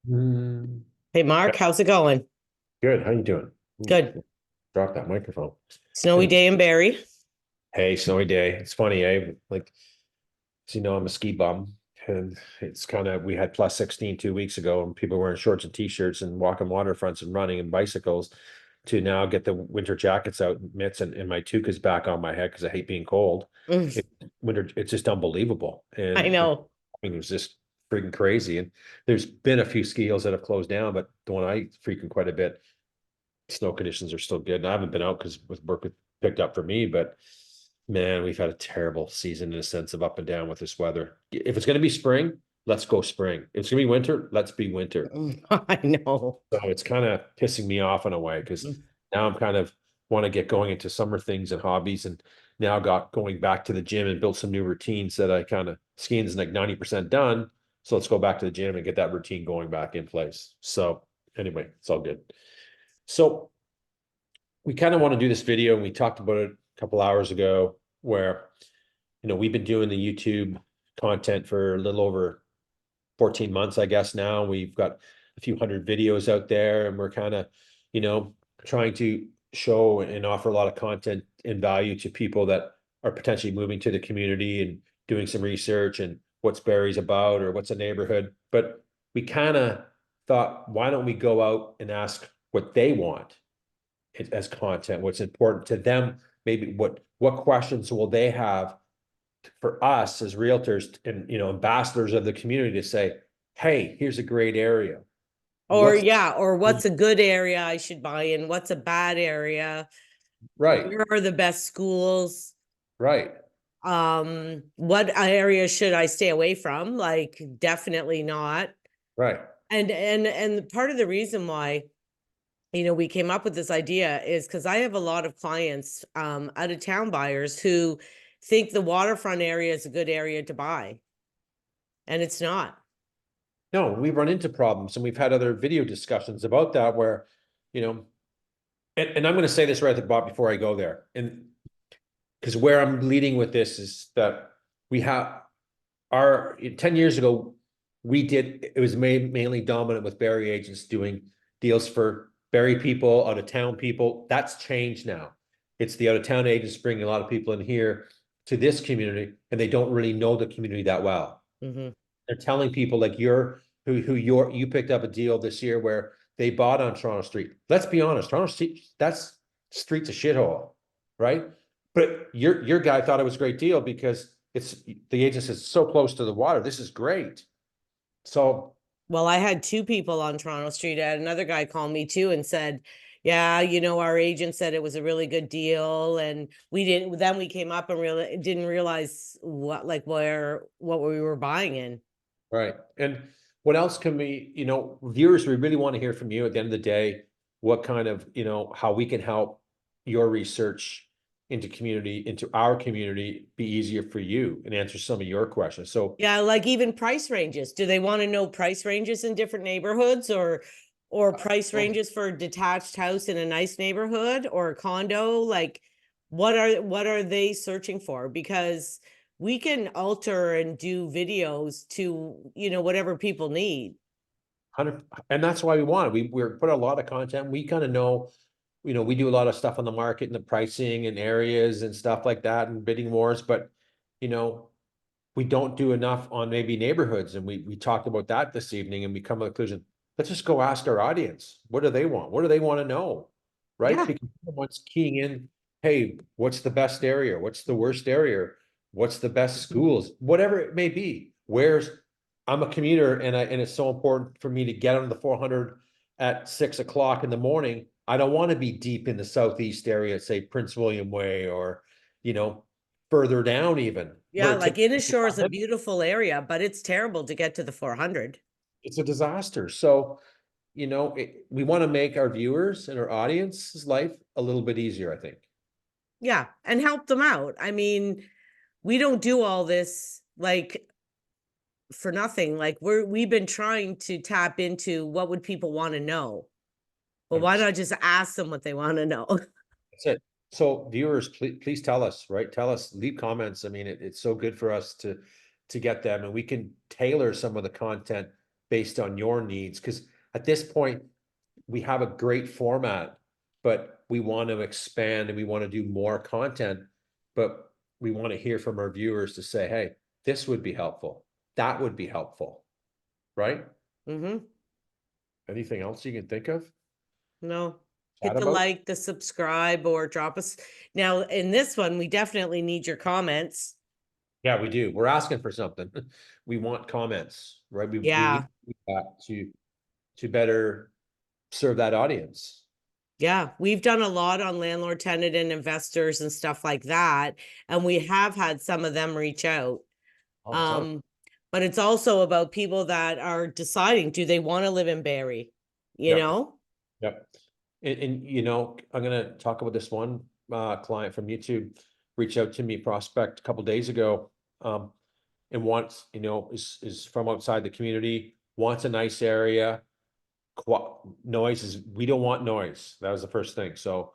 Mm, Hey Mark, how's it going? good. How you doing? Good. Drop that microphone. Snowy Good. day in Barrie. Hey, snowy day. It's funny, eh? Like, as you know, I'm a ski bum, and it's kind of we had plus 16 2 weeks ago, and people wearing shorts and t-shirts and walking waterfronts and running and bicycles. To now get the winter jackets out, mitts, and my toque is back on my head because I hate being cold. Mm, It, winter, it's just unbelievable, I and know. it was just freaking crazy. And there's been a few ski hills that have closed down, but the one I frequent quite a bit, snow conditions are still good. And I haven't been out because with work picked up for me, but man, we've had a terrible season in a sense of up and down with this weather. If it's going to be spring, let's go spring. If it's going to be winter, let's be winter. I know. So it's kind of pissing me off in a way because now I'm kind of want to get going into summer things and hobbies, and now got going back to the gym and built some new routines that I kind of skiing is like 90% done. So let's go back to the gym and get that routine going back in place. So anyway, it's all good. So we kind of want to do this video, and we talked about it a couple hours ago, where we've been doing the YouTube content for a little over 14 months, I guess. Now we've got a few hundred videos out there, and we're kind of you know trying to show and offer a lot of content and value to people that are potentially moving to the community and doing some research and what's Barrie's about or what's a neighborhood. But we kind of thought, why don't we go out and ask what they want as content, what's important to them, maybe what questions will they have for us as realtors and ambassadors of the community to say, hey, here's a great area. Or What's yeah, or what's a good area I should buy in? What's a bad area? right, Where are the best schools? right, What area should I stay away from? Like, definitely not. right. And part of the reason why, we came up with this idea is because I have a lot of clients, out of town buyers who think the waterfront area is a good area to buy, and it's not. No, we've run into problems, and we've had other video discussions about that where, you know, and I'm going to say this right at the bottom before I go there, and because where I'm leading with this is that we have our 10 years ago, we did it was mainly dominant with Barrie agents doing deals for Barrie people, out of town people. That's changed now. It's the out of town agents bringing a lot of people in here to this community, and they don't really know the community that well. Mhm. They're telling people like you picked up a deal this year where they bought on Toronto Street. Let's be honest, Toronto Street, that's street's a shithole, right? But your guy thought it was a great deal because it's the agent is so close to the water. This is great. So Well, I had two people on Toronto Street. I had another guy call me too and said, yeah, our agent said it was a really good deal. And we didn't, then we came up and really didn't realize what we were buying in. right. And what else can viewers, we really want to hear from you at the end of the day, what kind of, how we can help your research into our community be easier for you and answer some of your questions. So Yeah, like even price ranges. Do they want to know price ranges in different neighborhoods, or price ranges for a detached house in a nice neighborhood or a condo? Like, what are they searching for? Because we can alter and do videos to, whatever people need. 100, and that's why we want it. We're put a lot of content. We kind of know, we do a lot of stuff on the market and the pricing and areas and stuff like that and bidding wars, but you know, we don't do enough on maybe neighborhoods. And we talked about that this evening, and we come to the conclusion, let's just go ask our audience, what do they want? What do they want to know? Right? Yeah. Because someone's keying in, hey, what's the best area? What's the worst area? What's the best schools? Whatever it may be. I'm a commuter, and it's so important for me to get on the 400 at 6 o'clock in the morning. I don't want to be deep in the southeast area, say Prince William Way, or you know, further down even. Yeah, To like Innisfil is a beautiful area, but it's terrible to get to the 400. it's a disaster. So, we want to make our viewers and our audience's life a little bit easier, I think. Yeah, and help them out. I mean, we don't do all this like for nothing. Like we've been trying to tap into what would people want to know. Well, why 100%. not just ask them what they want to know? That's it. So viewers, please tell us, right? Tell us, leave comments. I mean, it's so good for us to get them, and we can tailor some of the content based on your needs. Because at this point, we have a great format, but we want to expand and we want to do more content, but we want to hear from our viewers to say, hey, this would be helpful. That would be helpful, right? Mm-hmm. Anything else you can think of? No. Chat Hit the about? like, the subscribe, or drop us. Now, in this one, we definitely need your comments. Yeah, we do. We're asking for something. We want comments, right? We Yeah. need that to better serve that audience. Yeah. We've done a lot on landlord, tenant, and investors and stuff like that. And we have had some of them reach out. All the time. But it's also about people that are deciding, do they want to live in Barrie? You Yep. know? Yep. And you know, I'm gonna talk about this one client from YouTube reached out to me, prospect, a couple days ago. And wants, you know, is from outside the community, wants a nice area. Noise is, we don't want noise. That was the first thing. So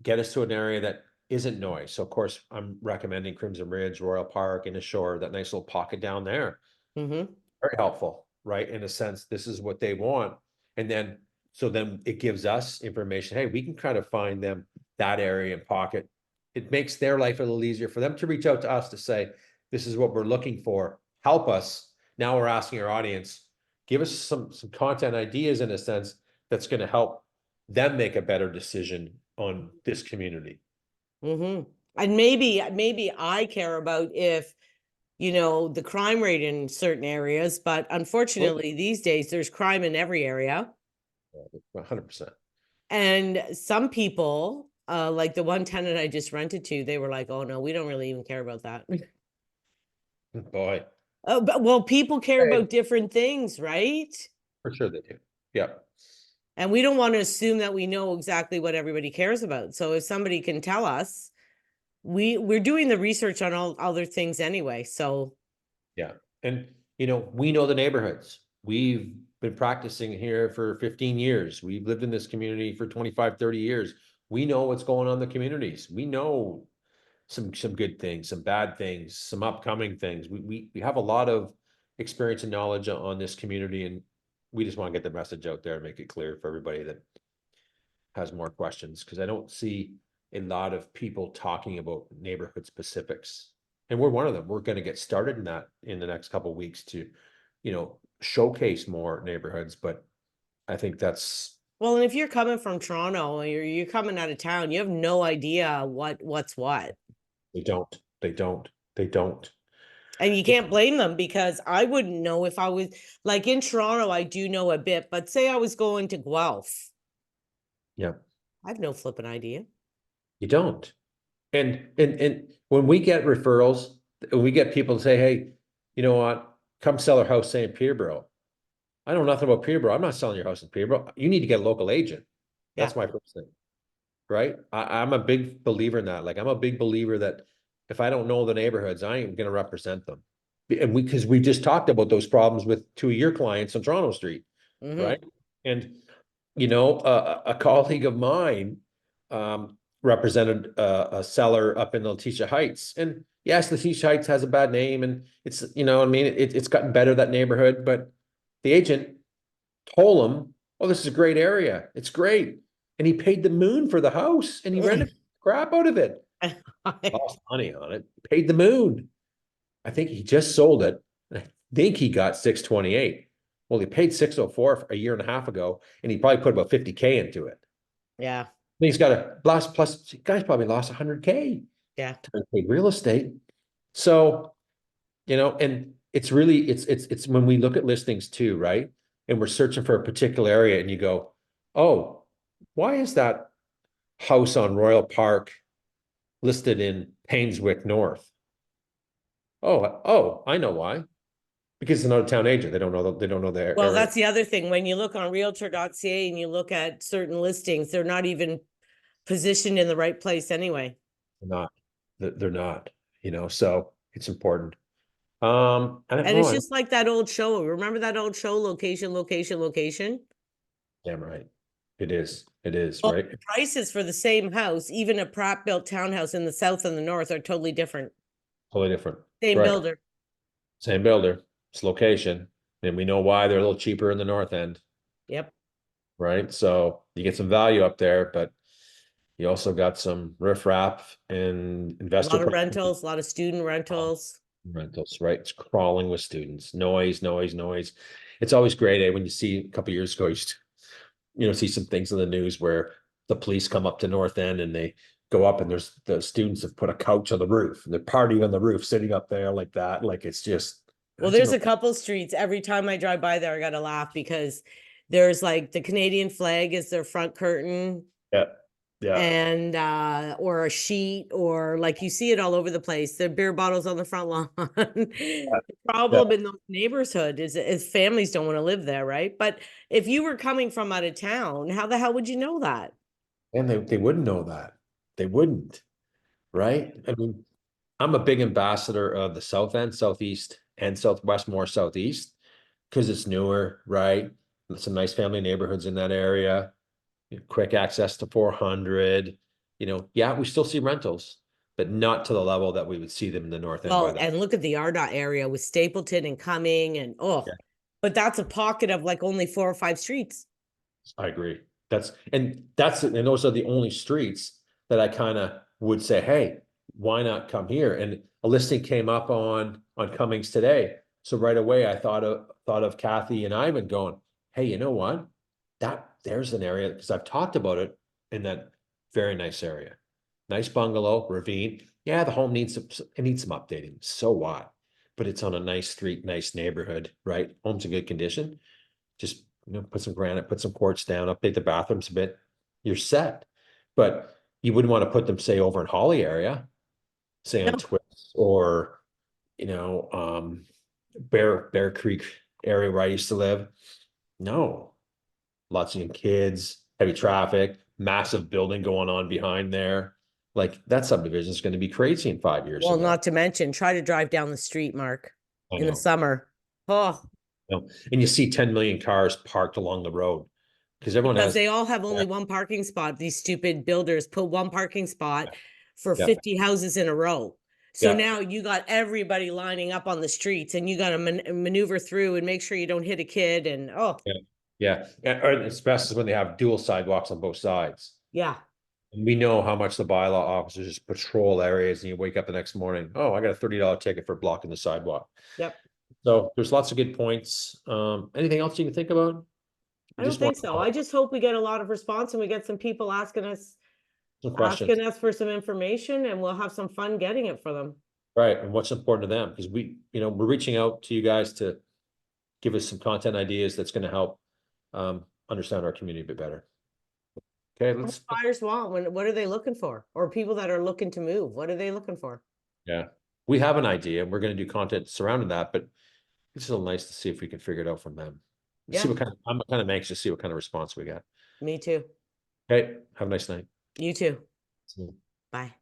get us to an area that isn't noise. So of course, I'm recommending Crimson Ridge, Royal Park, Innisfil, that nice little pocket down there. Mm-hmm. Very helpful, right? In a sense, this is what they want. And then, so then it gives us information. Hey, we can kind of find them that area and pocket. It makes their life a little easier for them to reach out to us to say, this is what we're looking for. Help us. Now we're asking our audience, give us some content ideas in a sense that's going to help them make a better decision on this community. Mm-hmm. And maybe I care about if, you know, the crime rate in certain areas, but unfortunately these days there's crime in every area. 100%. And some people, like the one tenant I just rented to, they were like, oh no, we don't really even care about that. Boy. Oh, but well, people care Hey, about different things, right? for sure they do. Yeah. And we don't want to assume that we know exactly what everybody cares about. So if somebody can tell us, we're doing the research on all other things anyway. So Yeah. And, you know, we know the neighborhoods. We've been practicing here for 15 years. We've lived in this community for 25, 30 years. We know what's going on in the communities. We know some good things, some bad things, some upcoming things. We have a lot of experience and knowledge on this community, and we just want to get the message out there and make it clear for everybody that has more questions, because I don't see a lot of people talking about neighborhood specifics. And we're one of them. We're going to get started in that in the next couple of weeks to, you know, showcase more neighborhoods. But I think that's, well, and if you're coming from Toronto or you're coming out of town, you have no idea what's what. they don't. And you can't blame them, because I wouldn't know if I was like in Toronto, I do know a bit, but say I was going to Guelph. Yeah, I have no flipping idea. you don't. And when we get referrals, when we get people to say, hey, you know what, come sell our house, say in Peterborough. I know nothing about Peterborough. I'm not selling your house in Peterborough. You need to get a local agent. Yeah. That's my first thing. Right? I'm a big believer in that. Like, I'm a big believer that if I don't know the neighborhoods, I ain't gonna represent them. And because we just talked about those problems with two of your clients on Toronto Street, Mm-hmm. right? And you know, a colleague of mine represented a seller up in Letitia Heights, and yes, Letitia Heights has a bad name, and it's, you know, I mean, it's gotten better, that neighborhood, but the agent told him, "Oh, this is a great area. It's great," and he paid the moon for the house, and he rented the crap out of it. Lost money on it. Paid the moon. I think he just sold it. I think he got 628. Well, he paid 604 a year and a half ago, and he probably put about 50K into it. Yeah. He's got a lost, plus guy's probably lost 100K Yeah. to pay real estate. So, you know, and it's really, it's when we look at listings too, right? And we're searching for a particular area, and you go, oh, why is that house on Royal Park listed in Painswick North? Oh, I know why. Because it's an out-of-town agent. They don't know their Well, area. that's the other thing. When you look on realtor.ca and you look at certain listings, they're not even positioned in the right place anyway. They're not. They're not, you know, so it's important. I don't And know. it's just like that old show. Remember that old show, Location, Location, Location? Damn right. It is. It is, Well, right? the prices for the same house, even a Pratt built townhouse in the south and the north, are totally different. Totally different. Same Right. builder. Same builder. It's location. And we know why they're a little cheaper in the north end, Yep. right? So you get some value up there, but you also got some riffraff and A investor lot of property rentals, a lot of student rentals. rentals, right? It's crawling with students, noise, noise, noise. It's always great, when you see a couple years ago, see some things in the news where the police come up to North End and they go up and there's the students have put a couch on the roof and they're partying on the roof, sitting up there like that. Like it's just, Well, it's there's a a couple streets. Every time I drive by there, I gotta laugh because there's like the Canadian flag is their front curtain yeah, yeah, and or a sheet, or like you see it all over the place. There are beer bottles on the front lawn. The yeah. problem in those neighborhood is families don't want to live there, right? But if you were coming from out of town, how the hell would you know that? And they wouldn't know that. They wouldn't, right? I mean, I'm a big ambassador of the South End, Southeast, and Southwest, more Southeast, because it's newer, right? There's some nice family neighborhoods in that area. Quick access to 400. Yeah, we still see rentals, but not to the level that we would see them in the North End by Well, the. and look at the RDOT area with Stapleton and Cumming and oh, Yeah, but that's a pocket of like only 4 or 5 streets. I agree. And those are the only streets that I kind of would say, hey, why not come here? And a listing came up on Cummings today. So right away I thought of Kathy and Ivan going, hey, you know what? There's an area, because I've talked about it in that very nice area. Nice bungalow, ravine. Yeah, the home needs some updating. So what? But it's on a nice street, nice neighborhood, right? Home's in good condition. Just put some granite, put some quartz down, update the bathrooms a bit. You're set. But you wouldn't want to put them, say, over in Holly area, say on No. Twist or Bear Creek area where I used to live. No, lots of young kids, heavy traffic, massive building going on behind there. Like that subdivision is going to be crazy in 5 years Well, from now. not to mention, try to drive down the street, Mark, I in the know. summer. Oh, And you see 10 million cars parked along the road because everyone because has. they all have Yeah, only one parking spot. These stupid builders put one parking spot for yeah, 50 houses in a row. So yeah, now you got everybody lining up on the streets and you got to maneuver through and make sure you don't hit a kid. And oh, yeah, yeah. And it's best when they have dual sidewalks on both sides. yeah. And we know how much the bylaw officers just patrol areas, and you wake up the next morning, oh, I got a $30 ticket for blocking the sidewalk. Yep. So there's lots of good points. Anything else you can think about? I You don't just want think so. I just hope we get a lot of response and we get some people some questions, asking us for some information and we'll have some fun getting it for them. right? And what's important to them, because we're reaching out to you guys to give us some content ideas that's going to help understand our community a bit better. Okay, What do buyers want? What are they looking for? Or people that are looking to move, what are they looking for? yeah, we have an idea and we're going to do content surrounding that, but it's still nice to see if we can figure it out from them. See Yeah, I'm kind of anxious to see what kind of response we get. me too. Okay, have a nice night. You too. See you. Bye.